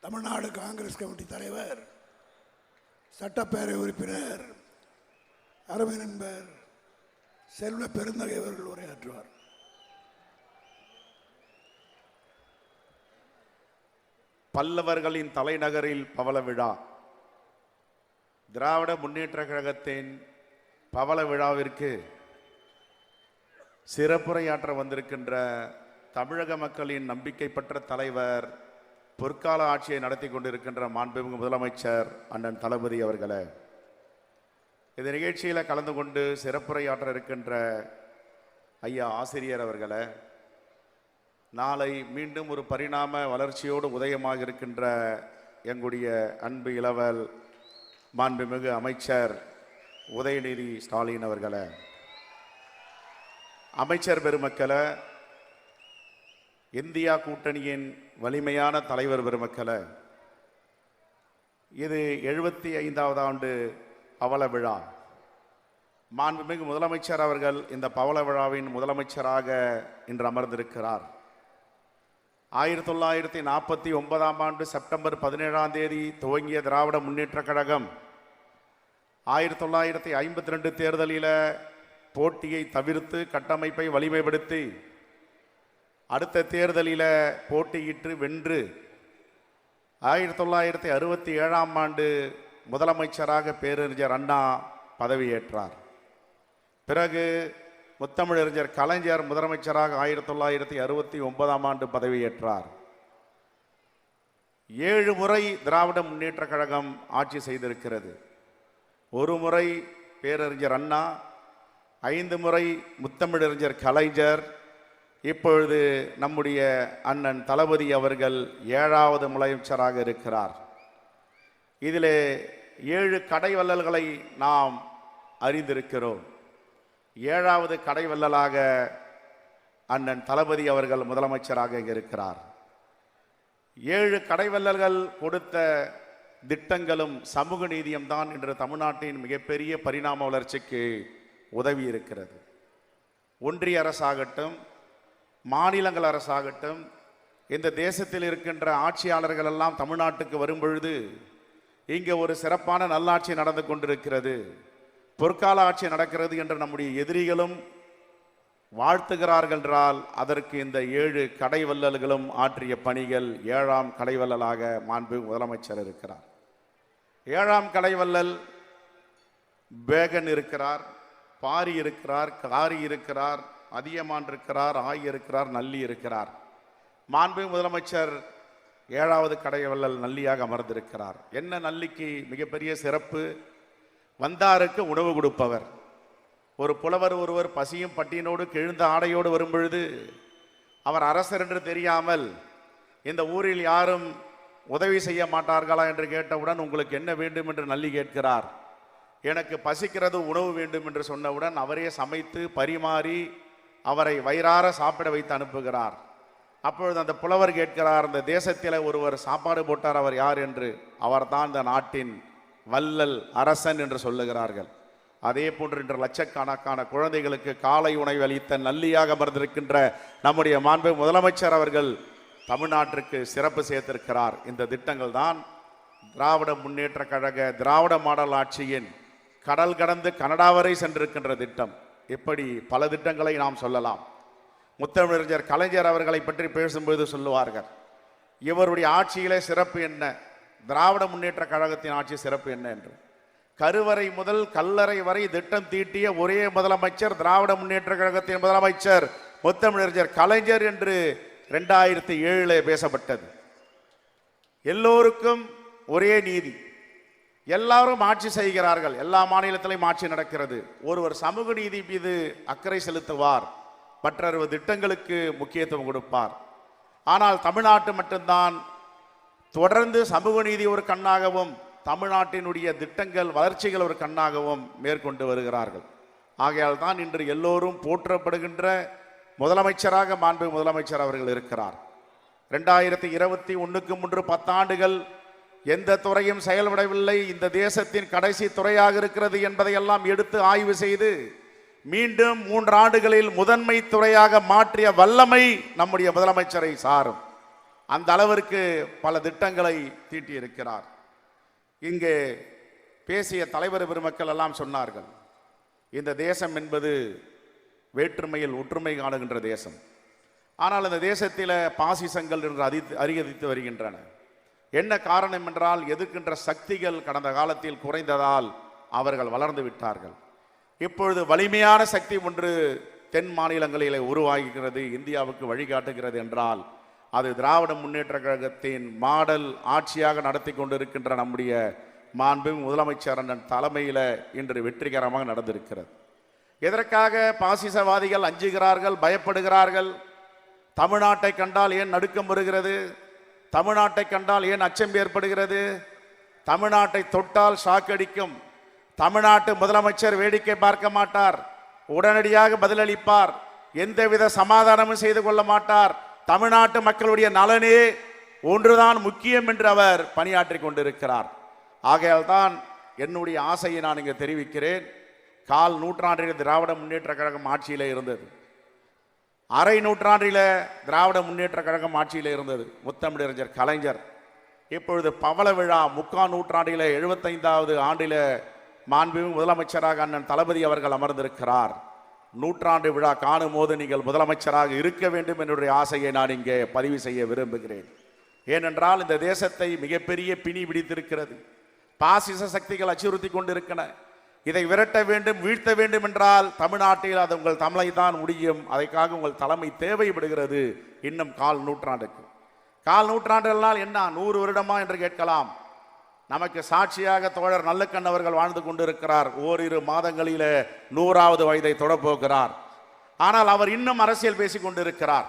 Tamil Nadu Congress committee தலைவர், சட்டப்பேரவை உறுப்பினர் அருமை நண்பர் செல்வ பெருந்தகை அவர்கள் உரையாற்றுவார். பல்லவர்களின் தலைநகரில் பவள விழா. திராவிட முன்னேற்ற கழகத்தின் பவள விழாவிற்கு சிறப்புரையாற்ற வந்திருக்கின்ற தமிழக மக்களின் நம்பிக்கை பெற்ற தலைவர், பொற்கால ஆட்சியை நடத்தி கொண்டிருக்கின்ற மாண்புமிகு முதலமைச்சர் அண்ணன் தளபதி அவர்களே, இந்த நிகழ்ச்சியில் கலந்து கொண்டு சிறப்புரையாற்ற இருக்கின்ற ஐயா ஆசிரியர் அவர்களே, நாளை மீண்டும் ஒரு பரிணாம வளர்ச்சியோடு உதயமாக இருக்கின்ற எங்களுடைய அன்பு இளவல் மாண்புமிகு அமைச்சர் உதயநிதி ஸ்டாலின் அவர்களே, அமைச்சர் பெருமக்களே, இந்தியா கூட்டணியின் வலிமையான தலைவர் பெருமக்களே, இது 75வது ஆண்டு பவள விழா. மாண்புமிகு முதலமைச்சர் அவர்கள் இந்த பவள விழாவின் முதலமைச்சராக இன்று அமர்ந்திருக்கிறார். 1949ஆம் ஆண்டு செப்டம்பர் 17ஆம் தேதி துவங்கிய திராவிட முன்னேற்ற கழகம் 1952 தேர்தலில் போட்டியை தவிர்த்து கட்டமைப்பை வலிமைப்படுத்தி அடுத்த தேர்தலில் போட்டியிட்டு வென்று 1967ஆம் ஆண்டு முதலமைச்சராக பேரறிஞர் அண்ணா பதவியேற்றார். பிறகு முத்தமிழறிஞர் கலைஞர் முதலமைச்சராக 1969ஆம் ஆண்டு பதவியேற்றார். 7 முறை திராவிட முன்னேற்ற கழகம் ஆட்சி செய்திருக்கிறது. ஒரு முறை பேரறிஞர் அண்ணா, 5 முறை முத்தமிழறிஞர் கலைஞர், இப்பொழுது நம்முடைய அண்ணன் தளபதி அவர்கள் 7வது முதலமைச்சராக இருக்கிறார். இதிலே 7 கடைவள்ளல்களை நாம் அறிந்திருக்கிறோம். 7வது கடைவள்ளலாக அண்ணன் தளபதி அவர்கள் முதலமைச்சராக இருக்கிறார். 7 கடைவள்ளல்கள் கொடுத்த திட்டங்களும் சமூக நீதியும் தான் இன்று தமிழ்நாட்டின் மிகப்பெரிய பரிணாம வளர்ச்சிக்கு உதவி இருக்கிறது. ஒன்றிய அரசாகட்டும், மாநிலங்கள் அரசாகட்டும், இந்த தேசத்தில் இருக்கின்ற ஆட்சியாளர்கள் எல்லாம் தமிழ்நாட்டுக்கு வரும்பொழுது இங்கே ஒரு சிறப்பான நல்லாட்சி நடந்து கொண்டிருக்கிறது, பொற்கால ஆட்சி நடக்கிறது என்று நம்முடைய எதிரிகளும் வாழ்த்துகிறார்கள் என்றால் அதற்கு இந்த 7 கடைவள்ளல்களும் ஆற்றிய பணிகள். 7ஆம் கடைவள்ளலாக மாண்பு முதலமைச்சர் இருக்கிறார். 7ஆம் கடைவள்ளல் பேகன் இருக்கிறார், பாரி இருக்கிறார், காரி இருக்கிறார், அதியமான் இருக்கிறார், ஆய் இருக்கிறார், நல்லி இருக்கிறார். மாண்பு முதலமைச்சர் 7வது கடைவள்ளல் நல்லியாக அமர்ந்திருக்கிறார். என்ன நல்லிக்கு மிகப்பெரிய சிறப்பு? வந்தாருக்கு உணவு கொடுப்பவர். ஒரு புலவர் ஒருவர் பசியும் பட்டியனோடு கிழிந்த ஆடையோடு வரும்பொழுது அவர் அரசர் என்று தெரியாமல் இந்த ஊரில் யாரும் உதவி செய்ய மாட்டார்களா என்று கேட்டவுடன் உங்களுக்கு என்ன வேண்டும் என்று நல்லி கேட்கிறார். எனக்கு பசிக்கிறது, உணவு வேண்டும் என்று சொன்னவுடன் அவரே சமைத்து பரிமாறி அவரை வயிறார சாப்பிட வைத்து அனுப்புகிறார். அப்பொழுது அந்த புலவர் கேட்கிறார், இந்த தேசத்தில் ஒருவர் சாப்பாடு போட்டார், அவர் யார் என்று. அவர்தான் இந்த நாட்டின் வள்ளல் அரசன் என்று சொல்லுகிறார்கள். அதே போன்று இன்று லட்சக்கணக்கான குழந்தைகளுக்கு காலை உணவு அளித்த நல்லியாக அமர்ந்திருக்கின்ற நம்முடைய மாண்பு முதலமைச்சர் அவர்கள் தமிழ்நாட்டிற்கு சிறப்பு சேர்த்திருக்கிறார். இந்த திட்டங்கள் தான் திராவிட முன்னேற்ற கழக திராவிட மாடல் ஆட்சியின் கடல் கடந்து கனடா வரை சென்றிருக்கின்ற திட்டம். இப்படி பல திட்டங்களை நாம் சொல்லலாம். முத்தமிழறிஞர் கலைஞர் அவர்களை பற்றி பேசும்போது சொல்லுவார்கள், இவருடைய ஆட்சியிலே சிறப்பு என்ன, திராவிட முன்னேற்ற கழகத்தின் ஆட்சி சிறப்பு என்ன என்று. கருவறை முதல் கல்லறை வரை திட்டம் தீட்டிய ஒரே முதலமைச்சர் திராவிட முன்னேற்ற கழகத்தின் முதலமைச்சர் முத்தமிழறிஞர் கலைஞர் என்று 2007 பேசப்பட்டது. எல்லோருக்கும் ஒரே நீதி, எல்லாரும் ஆட்சி செய்கிறார்கள், எல்லா மாநிலத்திலும் ஆட்சி நடக்கிறது. ஒருவர் சமூக நீதி மீது அக்கறை செலுத்துவார், மற்ற திட்டங்களுக்கு முக்கியத்துவம் கொடுப்பார். ஆனால் தமிழ்நாட்டு மட்டும்தான் தொடர்ந்து சமூக நீதி ஒரு கண்ணாகவும் தமிழ்நாட்டினுடைய திட்டங்கள் வளர்ச்சிகள் ஒரு கண்ணாகவும் மேற்கொண்டு வருகிறார்கள். ஆகையால் தான் இன்று எல்லோரும் போற்றப்படுகின்ற முதலமைச்சராக மாண்பு முதலமைச்சர் அவர்கள் இருக்கிறார். 2021க்கு முன்பு 10 ஆண்டுகள் எந்த துறையும் செயல்படவில்லை, இந்த தேசத்தின் கடைசி துறையாக இருக்கிறது என்பதையெல்லாம் எடுத்து ஆய்வு செய்து மீண்டும் 3 ஆண்டுகளில் முதன்மை துறையாக மாற்றிய வல்லமை நம்முடைய முதலமைச்சரை சாரும். அந்த அளவிற்கு பல திட்டங்களை தீட்டியிருக்கிறார். இங்கே பேசிய தலைவர் பெருமக்கள் எல்லாம் சொன்னார்கள், இந்த தேசம் என்பது வேற்றுமையில் ஒற்றுமை காணுகின்ற தேசம். ஆனால் இந்த தேசத்தில் பாசிசங்கள் என்று அதிகரித்து வருகின்றன. என்ன காரணம் என்றால், எதிர்க்கின்ற சக்திகள் கடந்த காலத்தில் குறைந்ததால் அவர்கள் வளர்ந்து விட்டார்கள். இப்பொழுது வலிமையான சக்தி ஒன்று தென் மாநிலங்களிலே உருவாகிறது, இந்தியாவுக்கு வழிகாட்டுகிறது என்றால் அது திராவிட முன்னேற்ற கழகத்தின் மாடல் ஆட்சியாக நடத்தி கொண்டிருக்கின்ற நம்முடைய மாண்பு முதலமைச்சர் அண்ணன் தலைமையில் இன்று வெற்றிகரமாக நடந்திருக்கிறது. எதற்காக பாசிசவாதிகள் அஞ்சுகிறார்கள், பயப்படுகிறார்கள்? தமிழ்நாட்டை கண்டால் ஏன் நடுக்கம் வருகிறது? தமிழ்நாட்டை கண்டால் ஏன் அச்சம் ஏற்படுகிறது? தமிழ்நாட்டை தொட்டால் ஷாக் அடிக்கும். தமிழ்நாட்டு முதலமைச்சர் வேடிக்கை பார்க்க மாட்டார், உடனடியாக பதிலளிப்பார், எந்தவித சமாதானமும் செய்து கொள்ள மாட்டார். தமிழ்நாட்டு மக்களுடைய நலனே ஒன்றுதான் முக்கியம் என்று அவர் பணியாற்றி கொண்டிருக்கிறார். ஆகையால் தான் என்னுடைய ஆசையை நான் இங்கே தெரிவிக்கிறேன். கால் நூற்றாண்டில் திராவிட முன்னேற்ற கழகம் ஆட்சியில் இருந்தது, அரை நூற்றாண்டில் திராவிட முன்னேற்ற கழகம் ஆட்சியில் இருந்தது முத்தமிழறிஞர் கலைஞர். இப்பொழுது பவள விழா 3/4 நூற்றாண்டில் 75வது ஆண்டில் மாண்புமிகு முதலமைச்சராக அண்ணன் தளபதி அவர்கள் அமர்ந்திருக்கிறார். நூற்றாண்டு விழா காணும் போது நீங்கள் முதலமைச்சராக இருக்க வேண்டும் என்னுடைய ஆசையை நான் இங்கே பதிவு செய்ய விரும்புகிறேன். ஏனென்றால் இந்த தேசத்தை மிகப்பெரிய பிணி பிடித்திருக்கிறது. பாசிச சக்திகள் அச்சுறுத்தி கொண்டிருக்கின்றன. இதை விரட்ட வேண்டும், வீழ்த்த வேண்டும் என்றால் தமிழ்நாட்டில் அது உங்கள் தமிழை தான் முடியும். அதற்காக உங்கள் தலைமை தேவைப்படுகிறது. இன்னும் 1/4 நூற்றாண்டுக்கு. 1/4 நூற்றாண்டுகளால் என்ன 100 வருடமா என்று கேட்கலாம். நமக்கு சாட்சியாக தோழர் நல்லக்கண் அவர்கள் வாழ்ந்து கொண்டிருக்கிறார். ஓரிரு மாதங்களிலே 100வது வயதை தொடப்போகிறார். ஆனால் அவர் இன்னும் அரசியல் பேசிக் கொண்டிருக்கிறார்.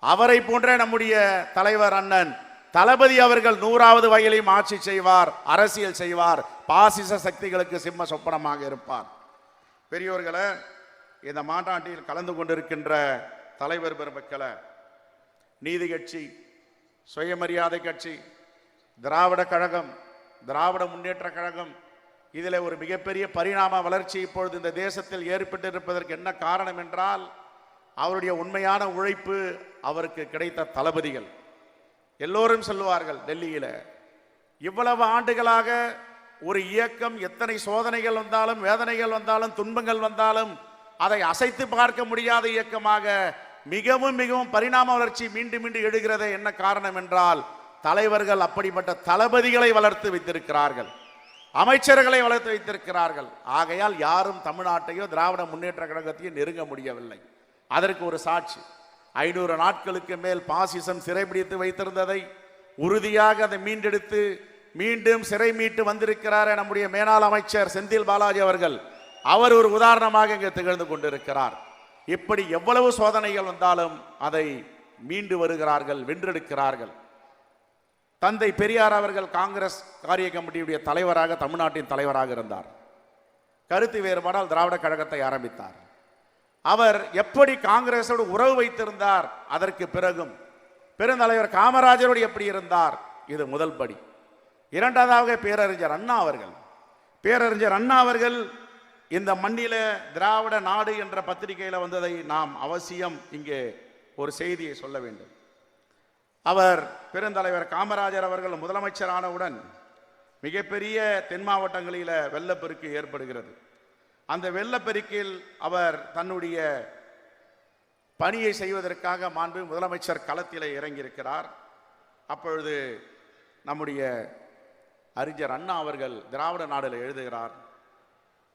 அவரை போன்ற நம்முடைய தலைவர் அண்ணன் தளபதி அவர்கள் 100வது வயதிலும் ஆட்சி செய்வார், அரசியல் செய்வார், பாசிச சக்திகளுக்கு சிம்ம சொப்பனமாக இருப்பார். பெரியோர்களே, இந்த மாநாட்டில் கலந்து கொண்டிருக்கின்ற தலைவர் பெருமக்களை, நீதி கட்சி, சுயமரியாதை கட்சி, திராவிட கழகம், திராவிட முன்னேற்ற கழகம், இதில் ஒரு மிகப்பெரிய பரிணாம வளர்ச்சி இப்பொழுது இந்த தேசத்தில் ஏற்பட்டிருப்பதற்கு என்ன காரணம் என்றால் அவருடைய உண்மையான உழைப்பு, அவருக்கு கிடைத்த தளபதிகள். எல்லோரும் சொல்லுவார்கள், டெல்லியில் இவ்வளவு ஆண்டுகளாக ஒரு இயக்கம் எத்தனை சோதனைகள் வந்தாலும், வேதனைகள் வந்தாலும், துன்பங்கள் வந்தாலும் அதை அசைத்து பார்க்க முடியாத இயக்கமாக மிகவும் மிகவும் பரிணாம வளர்ச்சி மீண்டும் மீண்டும் எழுகிறது. என்ன காரணம் என்றால் தலைவர்கள் அப்படிப்பட்ட தளபதிகளை வளர்த்து வைத்திருக்கிறார்கள், அமைச்சர்களை வளர்த்து வைத்திருக்கிறார்கள். ஆகையால் யாரும் தமிழ்நாட்டையோ திராவிட முன்னேற்ற கழகத்தையோ நெருங்க முடியவில்லை. அதற்கு ஒரு சாட்சி, 500 நாட்களுக்கு மேல் பாசிசம் சிறைபிடித்து வைத்திருந்ததை உறுதியாக அதை மீண்டெடுத்து மீண்டும் சிறை மீட்டு வந்திருக்கிறார் நம்முடைய மேலாள் அமைச்சர் செந்தில் பாலாஜி அவர்கள். அவர் ஒரு உதாரணமாக இங்கே திகழ்ந்து கொண்டிருக்கிறார். இப்படி எவ்வளவு சோதனைகள் வந்தாலும் அதை மீண்டு வருகிறார்கள், வென்றெடுக்கிறார்கள். தந்தை பெரியார் அவர்கள் காங்கிரஸ் காரிய கமிட்டியுடைய தலைவராக, தமிழ்நாட்டின் தலைவராக இருந்தார். கருத்து வேறுபாடால் திராவிட கழகத்தை ஆரம்பித்தார். அவர் எப்படி காங்கிரஸோடு உறவு வைத்திருந்தார், அதற்கு பிறகும் பெருந்தலைவர் காமராஜரோடு எப்படி இருந்தார், இது முதல் படி. இரண்டாவதாக பேரறிஞர் அண்ணா அவர்கள். பேரறிஞர் அண்ணா அவர்கள் இந்த மண்ணில திராவிட நாடு என்ற பத்திரிகையில் வந்ததை நாம் அவசியம் இங்கே ஒரு செய்தியை சொல்ல வேண்டும். அவர் பெருந்தலைவர் காமராஜர் அவர்கள் முதலமைச்சரானவுடன் மிகப்பெரிய தென் மாவட்டங்களில் வெள்ளப்பெருக்கு ஏற்படுகிறது. அந்த வெள்ளப்பெருக்கில் அவர் தன்னுடைய பணியை செய்வதற்காக மாண்பு முதலமைச்சர் களத்திலே இறங்கியிருக்கிறார். அப்பொழுது நம்முடைய அறிஞர் அண்ணா அவர்கள் திராவிட நாடில் எழுதுகிறார்.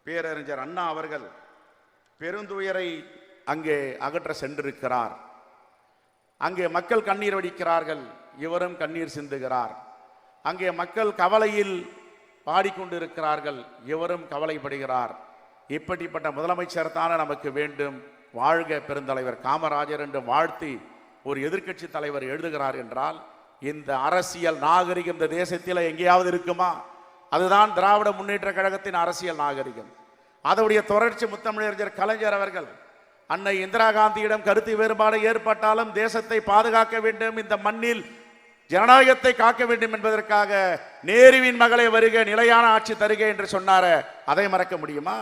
பேரறிஞர் அண்ணா அவர்கள் பெருந்துயரை அங்கே அகற்ற சென்றிருக்கிறார். அங்கே மக்கள் கண்ணீர் வடிக்கிறார்கள், இவரும் கண்ணீர் சிந்துகிறார். அங்கே மக்கள் கவலையில் பாடிக்கொண்டிருக்கிறார்கள், இவரும் கவலைப்படுகிறார். இப்படிப்பட்ட முதலமைச்சர் தானே நமக்கு வேண்டும், வாழ்க பெருந்தலைவர் காமராஜர் என்று வாழ்த்தி ஒரு எதிர்க்கட்சி தலைவர் எழுதுகிறார் என்றால் இந்த அரசியல் நாகரிகம் இந்த தேசத்தில் எங்கேயாவது இருக்குமா? அதுதான் திராவிட முன்னேற்ற கழகத்தின் அரசியல் நாகரிகம். அதனுடைய தொடர்ச்சி முத்தமிழறிஞர் கலைஞர் அவர்கள் அன்னை இந்திரா காந்தியிடம் கருத்து வேறுபாடு ஏற்பட்டாலும் தேசத்தை பாதுகாக்க வேண்டும், இந்த மண்ணில் ஜனநாயகத்தை காக்க வேண்டும் என்பதற்காக நேருவின் மகளை வருக, நிலையான ஆட்சி தருக என்று சொன்னார, அதை மறக்க முடியுமா?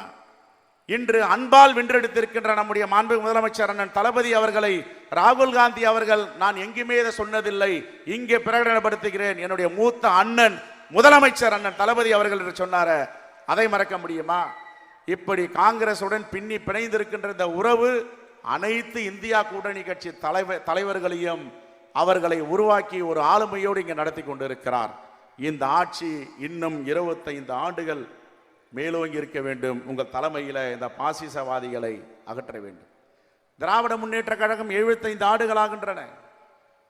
இன்று அன்பால் வென்றெடுத்திருக்கின்ற நம்முடைய மாண்பு முதலமைச்சர் அண்ணன் தளபதி அவர்களை ராகுல் காந்தி அவர்கள் நான் எங்குமே இதை சொன்னதில்லை, இங்கே பிரகடனப்படுத்துகிறேன், என்னுடைய மூத்த அண்ணன் முதலமைச்சர் அண்ணன் தளபதி அவர்கள் என்று சொன்னார, அதை மறக்க முடியுமா? இப்படி காங்கிரசுடன் பின்னி பிணைந்திருக்கின்ற இந்த உறவு அனைத்து இந்தியா கூட்டணி கட்சி தலைவர்களையும் அவர்களை உருவாக்கி ஒரு ஆளுமையோடு இங்கே நடத்தி கொண்டிருக்கிறார். இந்த ஆட்சி இன்னும் 25 ஆண்டுகள் மேலோங்கி இருக்க வேண்டும். உங்கள் தலைமையில் இந்த பாசிசவாதிகளை அகற்ற வேண்டும். திராவிட முன்னேற்ற கழகம் 75 ஆண்டுகளாகின்றன.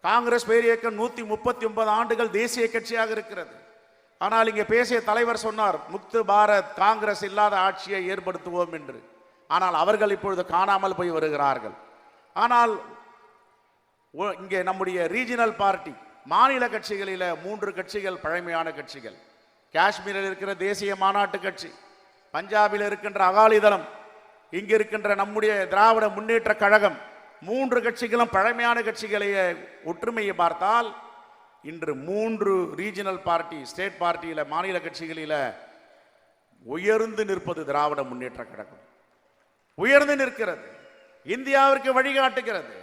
காங்கிரஸ் பேரியக்கம் 139 ஆண்டுகள் தேசிய கட்சியாக இருக்கிறது. ஆனால் இங்கே பேசிய தலைவர் சொன்னார், முக்து பாரத் காங்கிரஸ் இல்லாத ஆட்சியை ஏற்படுத்துவோம் என்று. ஆனால் அவர்கள் இப்பொழுது காணாமல் போய் வருகிறார்கள். ஆனால் இங்கே நம்முடைய ரீஜனல் பார்ட்டி மாநில கட்சிகளில் 3 கட்சிகள் பழமையான கட்சிகள். காஷ்மீரில் இருக்கிற தேசிய மாநாட்டு கட்சி, பஞ்சாபில் இருக்கின்ற அகாலிதளம், இங்க இருக்கின்ற நம்முடைய திராவிட முன்னேற்ற கழகம், 3 கட்சிகளும் பழமையான கட்சிகளையே ஒற்றுமையை பார்த்தால் இன்று 3 ரீஜனல் பார்ட்டி ஸ்டேட் பார்ட்டியில மாநில கட்சிகளில உயர்ந்து நிற்பது திராவிட முன்னேற்ற கழகம். உயர்ந்து நிற்கிறது, இந்தியாவிற்கு வழிகாட்டுகிறது.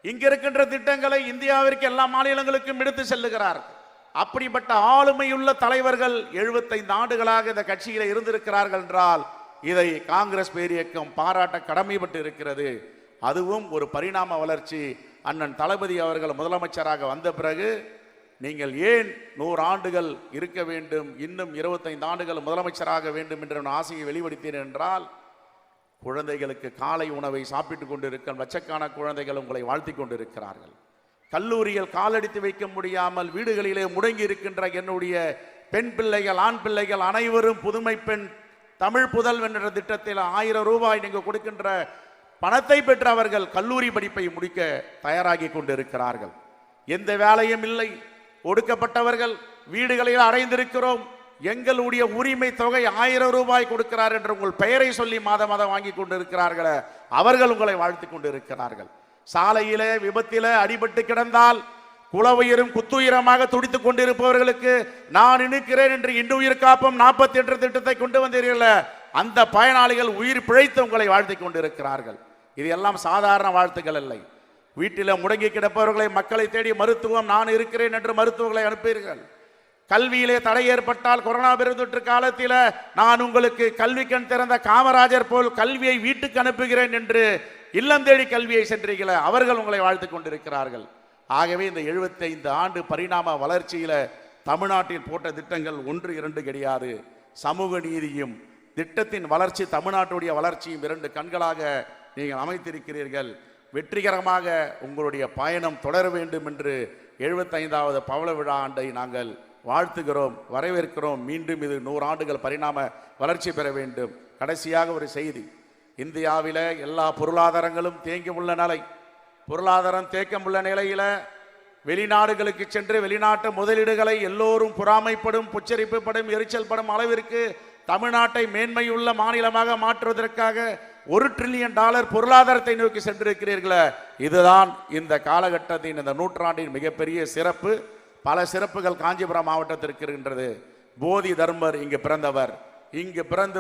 இங்க இருக்கின்ற திட்டங்களை இந்தியாவிற்கு எல்லா மாநிலங்களுக்கும் எடுத்து செல்லுகிறார்கள். அப்படிப்பட்ட ஆளுமையுள்ள தலைவர்கள் 75 ஆண்டுகளாக இந்த கட்சியில இருந்திருக்கிறார்கள் என்றால் இதை காங்கிரஸ் பேரியக்கம் பாராட்ட கடமைப்பட்டு இருக்கிறது. அதுவும் ஒரு பரிணாம வளர்ச்சி. அண்ணன் தளபதி அவர்கள் முதலமைச்சராக வந்த பிறகு நீங்கள் ஏன் 100 ஆண்டுகள் இருக்க வேண்டும், இன்னும் 25 ஆண்டுகள் முதலமைச்சராக வேண்டும் என்ற ஆசையை வெளிப்படுத்தீர் என்றால், குழந்தைகளுக்கு காலை உணவை சாப்பிட்டுக் கொண்டிருக்க லட்சக்கான குழந்தைகள் உங்களை வாழ்த்தி கொண்டிருக்கிறார்கள். கல்லூரியில் காலடித்து வைக்க முடியாமல் வீடுகளிலே முடங்கி இருக்கின்ற என்னுடைய பெண் பிள்ளைகள் ஆண் பிள்ளைகள் அனைவரும் புதுமை பெண் தமிழ் புதல்வன் என்ற திட்டத்தில் 1000 ரூபாய் நீங்கள் கொடுக்கின்ற பணத்தை பெற்று அவர்கள் கல்லூரி படிப்பை முடிக்க தயாராகி கொண்டிருக்கிறார்கள். எந்த வேலையும் இல்லை, ஒடுக்கப்பட்டவர்கள் வீடுகளில் அடைந்திருக்கிறோம், எங்களுடைய உரிமை தொகை 1000 ரூபாய் கொடுக்கிறார் என்று உங்கள் பெயரை சொல்லி மாதம் மாதம் வாங்கி கொண்டிருக்கிறார்களே, அவர்கள் உங்களை வாழ்த்தி கொண்டிருக்கிறார்கள். சாலையிலே விபத்தில அடிபட்டு கிடந்தால் குலவுயிரும் குத்துயிரமாக துடித்துக் கொண்டிருப்பவர்களுக்கு நான் நினைக்கிறேன் என்று இன்னுயிர் காப்பும் 48 திட்டத்தை கொண்டு வந்தீர்கள். அந்த பயனாளிகள் உயிர் பிழைத்து உங்களை வாழ்த்தி கொண்டிருக்கிறார்கள். இது எல்லாம் சாதாரண வாழ்த்துக்கள் இல்லை. வீட்டில் முடங்கி கிடப்பவர்களை மக்களை தேடி மருத்துவம் நான் இருக்கிறேன் என்று மருத்துவர்களை அனுப்பீர்கள். கல்வியிலே தடை ஏற்பட்டால் கொரோனா பெருந்தொற்று காலத்தில் நான் உங்களுக்கு கல்வி கண் திறந்த காமராஜர் போல் கல்வியை வீட்டுக்கு அனுப்புகிறேன் என்று இல்லம் தேடி கல்வியை சென்றீர்களே, அவர்கள் உங்களை வாழ்த்து கொண்டிருக்கிறார்கள். ஆகவே இந்த 75 ஆண்டு பரிணாம வளர்ச்சியில தமிழ்நாட்டில் போட்ட திட்டங்கள் 1 2 கிடையாது. சமூக நீதியும் திட்டத்தின் வளர்ச்சி, தமிழ்நாட்டுடைய வளர்ச்சியும் 2 கண்களாக நீங்கள் அமைத்திருக்கிறீர்கள். வெற்றிகரமாக உங்களுடைய பயணம் தொடர வேண்டும் என்று 75வது பவள விழா ஆண்டை நாங்கள் வாழ்த்துகிறோம், வரவேற்கிறோம். மீண்டும் இது 100 ஆண்டுகள் பரிணாம வளர்ச்சி பெற வேண்டும். கடைசியாக ஒரு செய்தி, இந்தியாவில எல்லா பொருளாதாரங்களும் தேங்கி உள்ள நிலை, பொருளாதாரம் தேக்கம் உள்ள நிலையில வெளிநாடுகளுக்கு சென்று வெளிநாட்டு முதலீடுகளை எல்லோரும் பொறாமைப்படும், புச்சரிப்புப்படும், எரிச்சல் படும் அளவிற்கு தமிழ்நாட்டை மேன்மையுள்ள மாநிலமாக மாற்றுவதற்காக $1 டிரில்லியன் பொருளாதாரத்தை நோக்கி சென்றிருக்கிறீர்களே, இதுதான் இந்த காலகட்டத்தின் இந்த நூற்றாண்டின் மிகப்பெரிய சிறப்பு. பல சிறப்புகள் காஞ்சிபுரம் மாவட்டத்திற்கு இருக்கின்றது. போதி தர்மர் இங்கு பிறந்தவர், இங்கு பிறந்து